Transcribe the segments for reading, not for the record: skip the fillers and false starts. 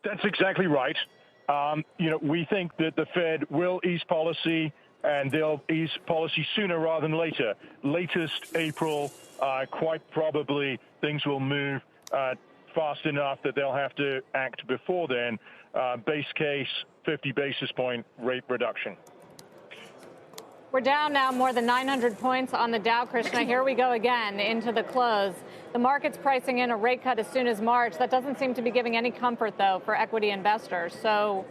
That's exactly right. We think that the Fed will ease policy, and they'll ease policy sooner rather than later. Latest April, quite probably things will move fast enough that they'll have to act before then. Base case, 50 basis point rate reduction. We're down now more than 900 points on the Dow, Krishan. Here we go again into the close. The market's pricing in a rate cut as soon as March. That doesn't seem to be giving any comfort, though, for equity investors. So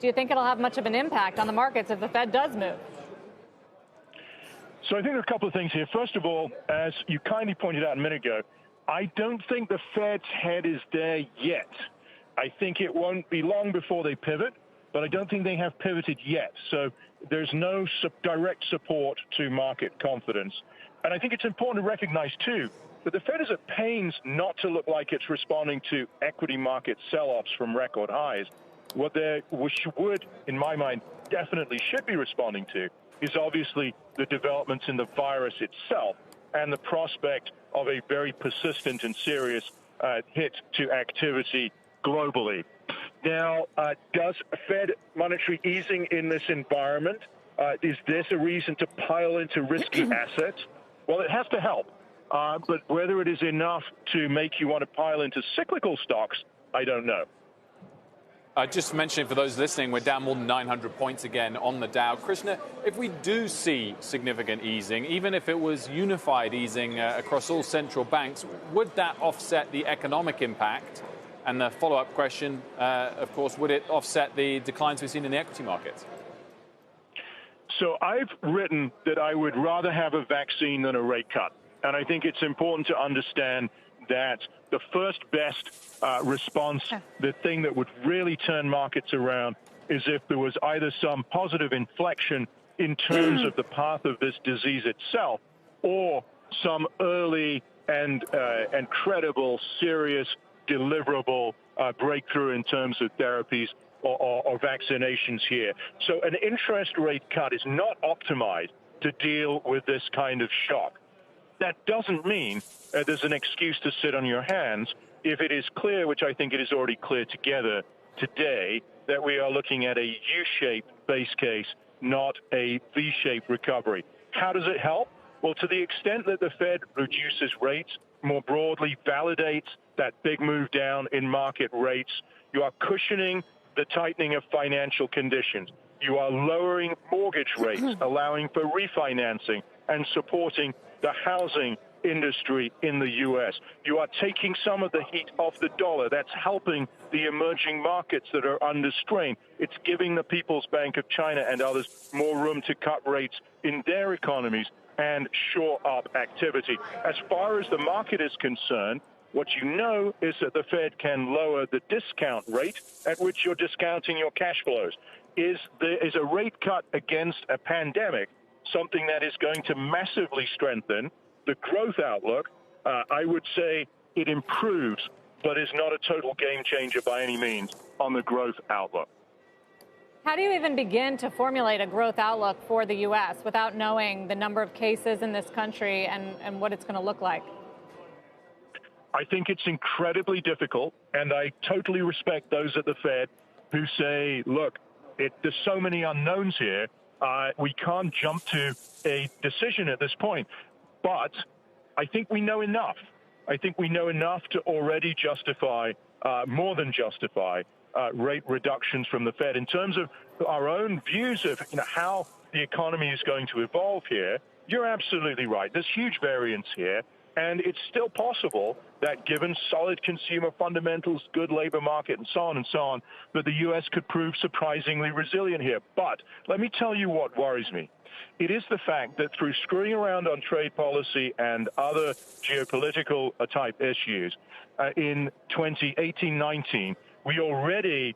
do you think it'll have much of an impact on the markets if the Fed does move? So I think there are a couple of things here. First of all, as you kindly pointed out a minute ago, I don't think the Fed's head is there yet. I think it won't be long before they pivot, but I don't think they have pivoted yet. So there's no direct support to market confidence. And I think it's important to recognize, too, that the Fed is at pains not to look like it's responding to equity market sell-offs from record highs. What they would, in my mind, definitely should be responding to is obviously the developments in the virus itself and the prospect of a very persistent and serious hit to activity globally. Now, does Fed monetary easing in this environment, is this a reason to pile into risky assets? Well, it has to help. But whether it is enough to make you want to pile into cyclical stocks, I don't know. Just mentioning for those listening, we're down more than 900 points again on the Dow. Krishan, if we do see significant easing, even if it was unified easing across all central banks, would that offset the economic impact? And the follow-up question, of course, would it offset the declines we've seen in the equity markets? So I've written that I would rather have a vaccine than a rate cut. And I think it's important to understand that the first best response, the thing that would really turn markets around, is if there was either some positive inflection in terms of the path of this disease itself, or some early and credible, serious, deliverable breakthrough in terms of therapies or vaccinations here. So an interest rate cut is not optimized to deal with this kind of shock. That doesn't mean there's an excuse to sit on your hands if it is clear, which I think it is already clear together today, that we are looking at a U-shaped base case, not a V-shaped recovery. How does it help? Well, to the extent that the Fed reduces rates, more broadly validates that big move down in market rates, you are cushioning the tightening of financial conditions. You are lowering mortgage rates, allowing for refinancing and supporting the housing industry in the U.S. You are taking some of the heat off the dollar. That's helping the emerging markets that are under strain. It's giving the People's Bank of China and others more room to cut rates in their economies and shore up activity. As far as the market is concerned, what you know is that the Fed can lower the discount rate at which you're discounting your cash flows. Is a rate cut against a pandemic something that is going to massively strengthen the growth outlook? I would say it improves, but is not a total game changer by any means on the growth outlook. How do you even begin to formulate a growth outlook for the U.S. without knowing the number of cases in this country and what it's going to look like? I think it's incredibly difficult, and I totally respect those at the Fed who say, look, there's so many unknowns here, we can't jump to a decision at this point. But I think we know enough. I think we know enough to already justify, more than justify, rate reductions from the Fed. In terms of our own views of how the economy is going to evolve here, you're absolutely right. There's huge variance here. And it's still possible that given solid consumer fundamentals, good labor market, and so on, that the U.S. could prove surprisingly resilient here. But let me tell you what worries me. It is the fact that through screwing around on trade policy and other geopolitical type issues in 2018-19, we already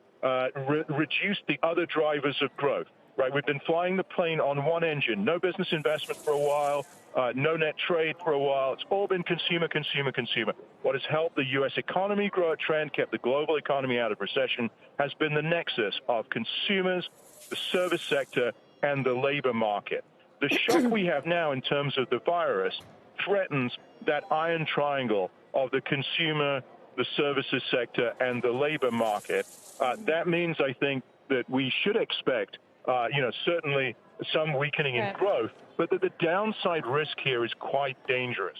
reduced the other drivers of growth. Right, we've been flying the plane on one engine, no business investment for a while, no net trade for a while. It's all been consumer, consumer, consumer. What has helped the U.S. economy grow a trend, kept the global economy out of recession, has been the nexus of consumers, the service sector, and the labor market. The shock we have now in terms of the virus threatens that iron triangle of the consumer, the services sector and the labor market. That means, I think, that we should expect, certainly some weakening in growth, but that the downside risk here is quite dangerous.